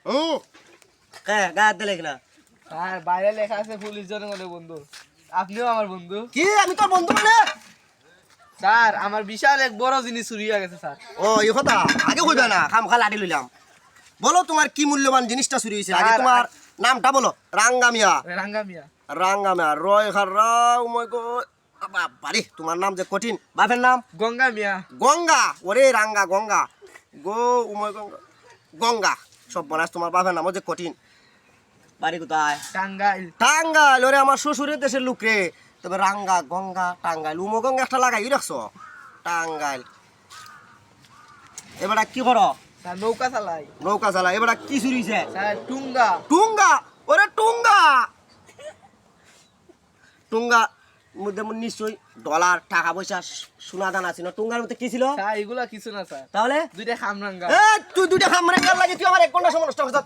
হ্যাঁ গায়ে লেখ না স্যার বাইরে লেখা আছে পুলিশ জনগণের বন্ধু, আপনিও আমার বন্ধু। কি আমি তোর বন্ধু মানে? স্যার আমার বিশাল এক বড় জিনিস চুরি হয়ে গেছে স্যার। ও এই কথা আগে কইবে না, খামখা লাঠি লইলাম। বলো তোমার কি মূল্যবান জিনিসটা চুরি হয়েছে, আগে তোমার নামটা বলো। রাঙ্গা মিয়া। রাঙ্গা মিয়া। রাঙ্গা মিয়া রয় খাররা উময় গো বাবারে, তোমার নাম যে কঠিন। বাপের নাম? গঙ্গা মিয়া। গঙ্গা। ওরে রাঙ্গা গঙ্গা গো উময় গঙ্গা গঙ্গা সব বনাস, তোমার বাপের নামও যে কঠিন। বাড়ি কোথায়? টাঙ্গাইল। টাঙ্গাইল? ওরে আমার শ্বশুরের দেশের লোক রে। তবে রাঙ্গা গঙ্গা টাঙ্গাইল উমো গঙ্গা একটা লাগাই রাখছো টাঙ্গাইল। এবার কি করো? স্যার নৌকা চালাই। নৌকা চালা। এবার কি চুরি হয়েছে? স্যার টুঙ্গা। টুঙ্গা? ওরে টুঙ্গা টুঙ্গা মধ্যে নিশ্চয়ই ডলার টাকা পয়সা সোনা দানা ছিল। টুঙ্গার মধ্যে কি ছিল? স্যার এগুলা কিছু না স্যার, তাহলে দুইটা খামরাঙ্গা। তুই দুইটা খামরে লাগে, তুই আমার 1 ঘন্টা সময় নষ্ট করছিস।